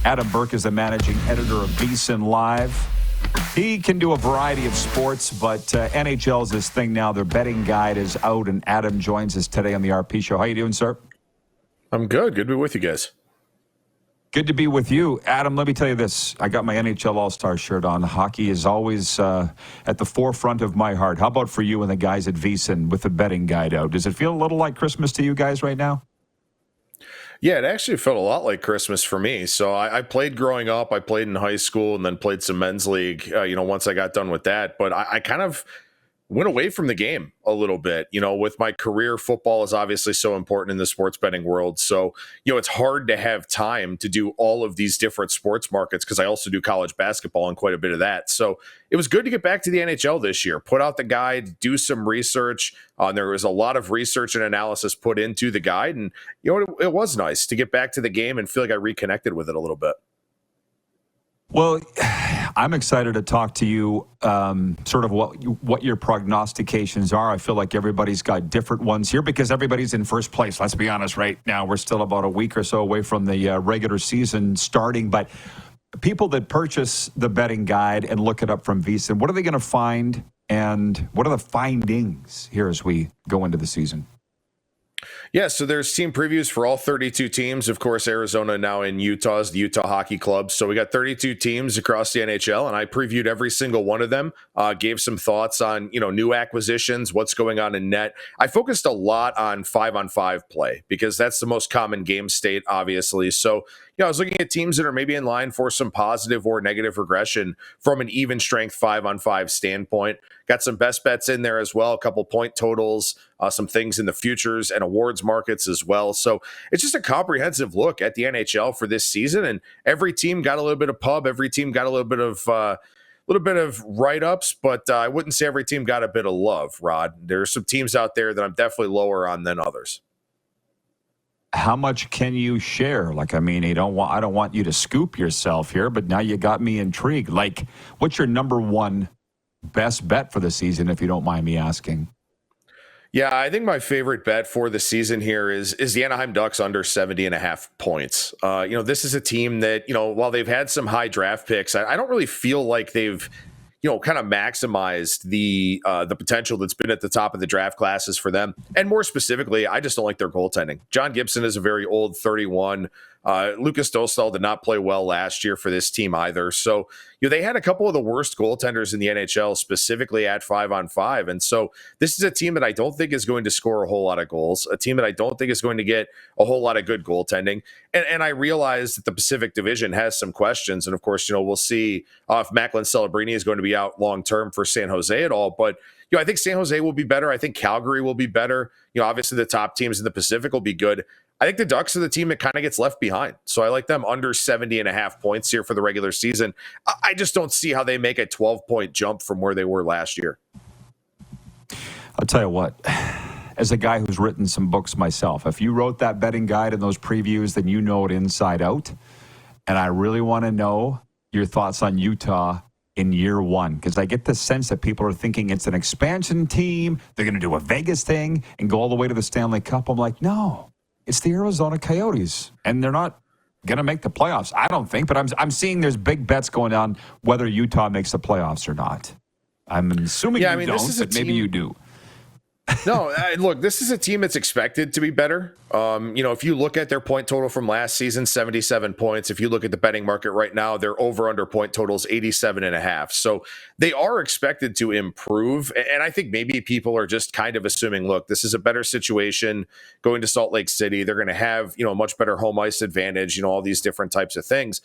Adam Burke is the managing editor of VSiN Live. He can do a variety of sports, but NHL is his thing now. Their betting guide is out, and Adam joins us today on the RP Show. How you doing, sir? I'm good. Good to be with you guys. Good to be with you. Adam, let me tell you this. I got my NHL All-Star shirt on. Hockey is always at the forefront of my heart. How about for you and the guys at VSiN with the betting guide out? Does it feel a little like Christmas to you guys right now? Yeah, it actually felt a lot like Christmas for me. So I played growing up. I played in high school and then played some men's league, once I got done with that. But I kind of went away from the game a little bit. With my career, football is obviously so important in the sports betting world. So, it's hard to have time to do all of these different sports markets because I also do college basketball and quite a bit of that. So it was good to get back to the NHL this year, put out the guide, do some research. There was a lot of research and analysis put into the guide. And, it was nice to get back to the game and feel like I reconnected with it a little bit. Well, I'm excited to talk to you sort of what your prognostications are. I feel like everybody's got different ones here because everybody's in first place. Let's be honest, right now we're still about a week or so away from the regular season starting. But people that purchase the betting guide and look it up from VSiN, what are they going to find and what are the findings here as we go into the season? Yeah, so there's team previews for all 32 teams. Of course, Arizona now in Utah is the Utah Hockey Club. So we got 32 teams across the NHL, and I previewed every single one of them, gave some thoughts on, new acquisitions, what's going on in net. I focused a lot on 5-on-5 play because that's the most common game state, obviously. So, I was looking at teams that are maybe in line for some positive or negative regression from an even strength 5-on-5 standpoint. Got some best bets in there as well, a couple point totals, some things in the futures and awards markets as well. So it's just a comprehensive look at the NHL for this season. And every team got a little bit of pub. Every team got a little bit of write-ups, but I wouldn't say every team got a bit of love, Rod. There are some teams out there that I'm definitely lower on than others. How much can you share? I don't want you to scoop yourself here, but now you got me intrigued. What's your number one best bet for the season, if you don't mind me asking? Yeah, I think my favorite bet for the season here is the Anaheim Ducks under 70.5 points. This is a team that, while they've had some high draft picks, I don't really feel like they've kind of maximized the potential that's been at the top of the draft classes for them. And more specifically, I just don't like their goaltending. John Gibson is a very old 31. Lucas Dostal did not play well last year for this team either. So, they had a couple of the worst goaltenders in the NHL, specifically at 5-on-5. And so this is a team that I don't think is going to score a whole lot of goals, a team that I don't think is going to get a whole lot of good goaltending. And I realize that the Pacific Division has some questions. And of course, we'll see if Macklin Celebrini is going to be out long-term for San Jose at all. But, I think San Jose will be better. I think Calgary will be better. Obviously the top teams in the Pacific will be good. I think the Ducks are the team that kind of gets left behind. So I like them under 70.5 points here for the regular season. I just don't see how they make a 12-point jump from where they were last year. I'll tell you what, as a guy who's written some books myself, if you wrote that betting guide and those previews, then you know it inside out. And I really want to know your thoughts on Utah in year one, because I get the sense that people are thinking it's an expansion team. They're going to do a Vegas thing and go all the way to the Stanley Cup. I'm like, no. It's the Arizona Coyotes, and they're not going to make the playoffs, I don't think. But I'm seeing there's big bets going on whether Utah makes the playoffs or not. I'm assuming you don't, but maybe you do. No, look, this is a team that's expected to be better. If you look at their point total from last season, 77 points. If you look at the betting market right now, their over-under point total is 87.5. So they are expected to improve. And I think maybe people are just kind of assuming, look, this is a better situation going to Salt Lake City. They're going to have, a much better home ice advantage, all these different types of things.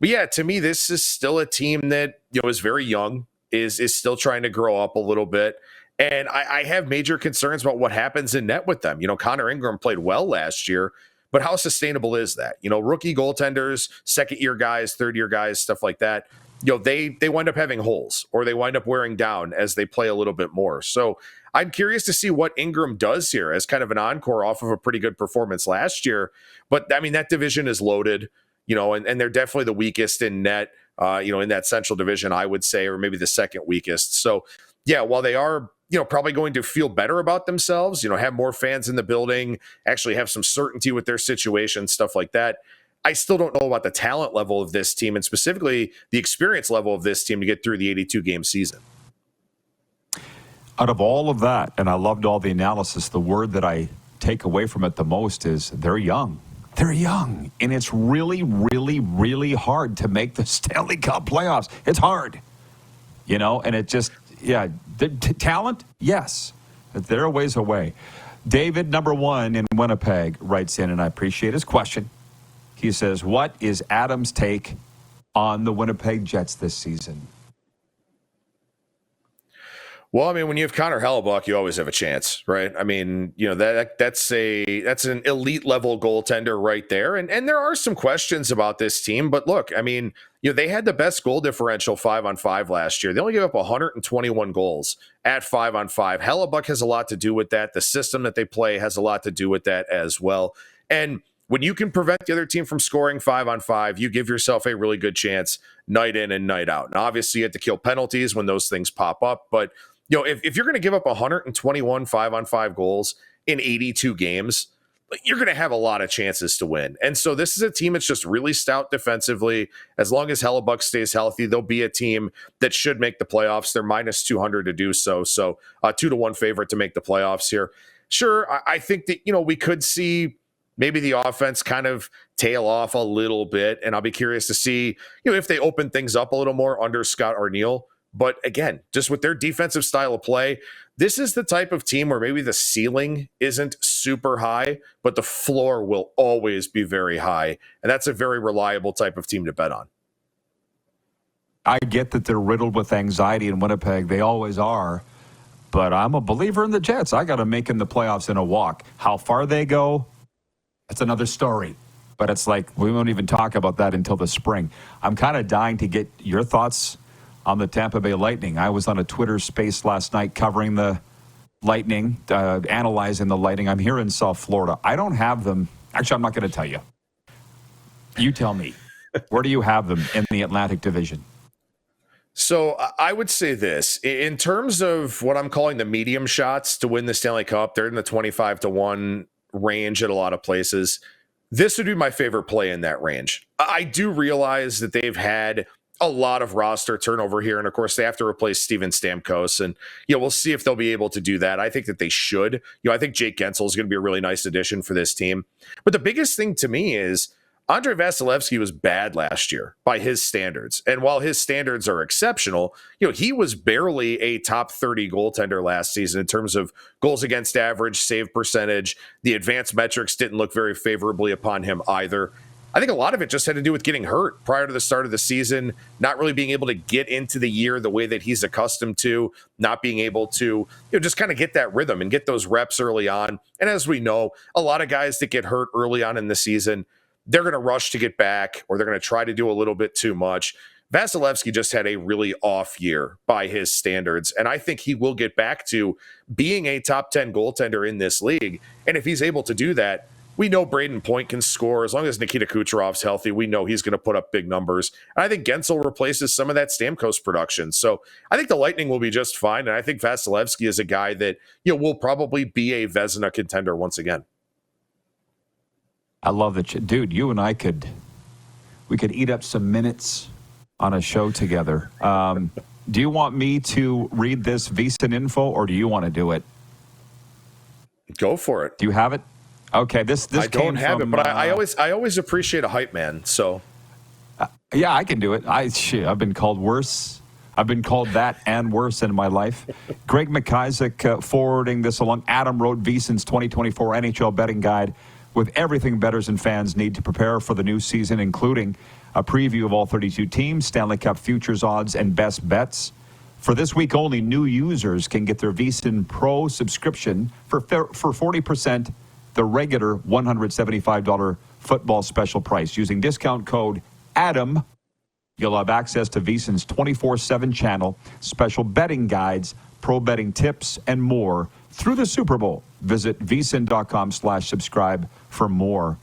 But yeah, to me, this is still a team that, is very young, is still trying to grow up a little bit. And I have major concerns about what happens in net with them. Connor Ingram played well last year, but how sustainable is that? Rookie goaltenders, second-year guys, third-year guys, stuff like that, they wind up having holes or they wind up wearing down as they play a little bit more. So I'm curious to see what Ingram does here as kind of an encore off of a pretty good performance last year. But, that division is loaded, and they're definitely the weakest in net, in that Central Division, I would say, or maybe the second weakest. So, yeah, while they are probably going to feel better about themselves, have more fans in the building, actually have some certainty with their situation, stuff like that. I still don't know about the talent level of this team and specifically the experience level of this team to get through the 82-game season. Out of all of that, and I loved all the analysis, the word that I take away from it the most is they're young. They're young. And it's really, really, really hard to make the Stanley Cup playoffs. It's hard. And it just, the talent, yes. They're a ways away. David, number 1 in Winnipeg, writes in, and I appreciate his question. He says, what is Adam's take on the Winnipeg Jets this season? Well, I mean, when you have Connor Hellebuck, you always have a chance, right? I mean, that's an elite level goaltender right there. And there are some questions about this team, but look, I mean, they had the best goal differential 5-on-5 last year. They only gave up 121 goals at 5-on-5. Hellebuck has a lot to do with that. The system that they play has a lot to do with that as well. And when you can prevent the other team from scoring 5-on-5, you give yourself a really good chance night in and night out. And obviously you have to kill penalties when those things pop up, but if you're going to give up 121 5-on-5 goals in 82 games, you're going to have a lot of chances to win. And so this is a team that's just really stout defensively. As long as Hellebuck stays healthy, they'll be a team that should make the playoffs. They're minus 200 to do so. So 2-1 favorite to make the playoffs here. Sure, I think that, we could see maybe the offense kind of tail off a little bit. And I'll be curious to see, if they open things up a little more under Scott Arniel. But again, just with their defensive style of play, this is the type of team where maybe the ceiling isn't super high, but the floor will always be very high. And that's a very reliable type of team to bet on. I get that they're riddled with anxiety in Winnipeg. They always are. But I'm a believer in the Jets. I got to make them the playoffs in a walk. How far they go, that's another story. But it's like we won't even talk about that until the spring. I'm kind of dying to get your thoughts on the Tampa Bay Lightning. I was on a Twitter space last night covering the Lightning, analyzing the Lightning. I'm here in South Florida. I don't have them. Actually, I'm not going to tell you. You tell me. Where do you have them in the Atlantic Division? So I would say this. In terms of what I'm calling the medium shots to win the Stanley Cup, they're in the 25-1 range at a lot of places. This would be my favorite play in that range. I do realize that they've had a lot of roster turnover here. And of course they have to replace Steven Stamkos, and, we'll see if they'll be able to do that. I think that they should. I think Jake Gensel is going to be a really nice addition for this team. But the biggest thing to me is Andrei Vasilevsky was bad last year by his standards. And while his standards are exceptional, he was barely a top 30 goaltender last season in terms of goals against average, save percentage. The advanced metrics didn't look very favorably upon him either. I think a lot of it just had to do with getting hurt prior to the start of the season, not really being able to get into the year the way that he's accustomed to, not being able to, just kind of get that rhythm and get those reps early on. And as we know, a lot of guys that get hurt early on in the season, they're going to rush to get back, or they're going to try to do a little bit too much. Vasilevsky just had a really off year by his standards, and I think he will get back to being a top 10 goaltender in this league. And if he's able to do that, we know Braden Point can score. As long as Nikita Kucherov's healthy, we know he's going to put up big numbers. And I think Gensel replaces some of that Stamkos production. So I think the Lightning will be just fine. And I think Vasilevsky is a guy that, will probably be a Vezina contender once again. I love that. Dude, you and I could eat up some minutes on a show together. Do you want me to read this VSiN info, or do you want to do it? Go for it. Do you have it? Okay, this I came don't have from, it, but I always appreciate a hype man. So yeah, I can do it. I've been called worse. I've been called that and worse in my life. Greg McIsaac forwarding this along. Adam wrote VSiN's 2024 NHL betting guide with everything bettors and fans need to prepare for the new season, including a preview of all 32 teams, Stanley Cup futures odds, and best bets. For this week only, new users can get their VSiN Pro subscription for 40%. The regular $175 football special price. Using discount code ADAM, you'll have access to VSiN's 24/7 channel, special betting guides, pro betting tips, and more through the Super Bowl. Visit vsin.com/subscribe for more.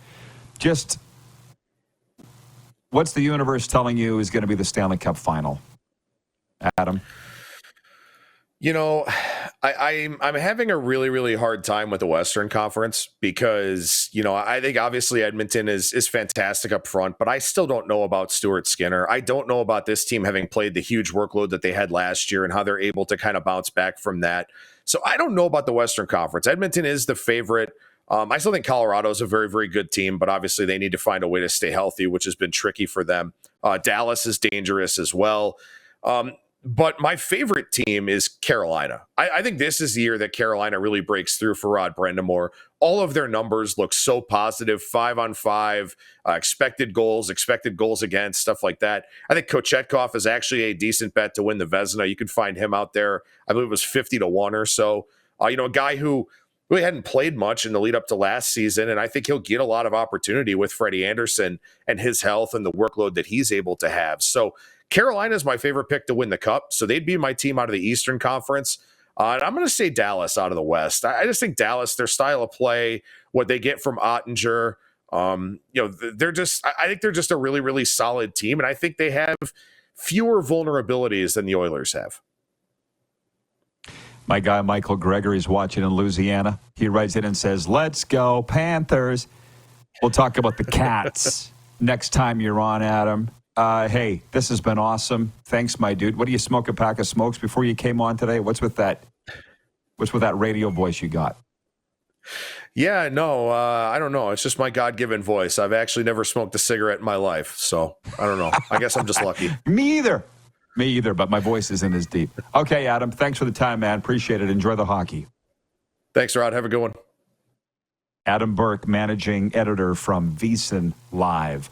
Just what's the universe telling you is going to be the Stanley Cup final, Adam? I'm having a really, really hard time with the Western Conference because, I think obviously Edmonton is fantastic up front, but I still don't know about Stuart Skinner. I don't know about this team having played the huge workload that they had last year and how they're able to kind of bounce back from that. So I don't know about the Western Conference. Edmonton is the favorite. I still think Colorado is a very, very good team, but obviously they need to find a way to stay healthy, which has been tricky for them. Dallas is dangerous as well. But my favorite team is Carolina. I think this is the year that Carolina really breaks through for Rod Brind'Amour. All of their numbers look so positive, 5-on-5, expected goals against, stuff like that. I think Kochetkov is actually a decent bet to win the Vezina. You could find him out there. I believe it was 50-1 or so. A guy who really hadn't played much in the lead up to last season, and I think he'll get a lot of opportunity with Freddie Anderson and his health and the workload that he's able to have. So Carolina is my favorite pick to win the Cup, so they'd be my team out of the Eastern Conference. And I'm going to say Dallas out of the West. I just think Dallas, their style of play, what they get from Ottinger, I think they're just a really, really solid team, and I think they have fewer vulnerabilities than the Oilers have. My guy Michael Gregory is watching in Louisiana. He writes in and says, "Let's go Panthers." We'll talk about the Cats next time you're on, Adam. Hey, this has been awesome. Thanks, my dude. What do you smoke a pack of smokes before you came on today? What's with that radio voice you got? Yeah, no, I don't know. It's just my God-given voice. I've actually never smoked a cigarette in my life, so I don't know. I guess I'm just lucky. Me either, but my voice isn't as deep. Okay, Adam, thanks for the time, man. Appreciate it. Enjoy the hockey. Thanks, Rod. Have a good one. Adam Burke, managing editor from VSiN Live.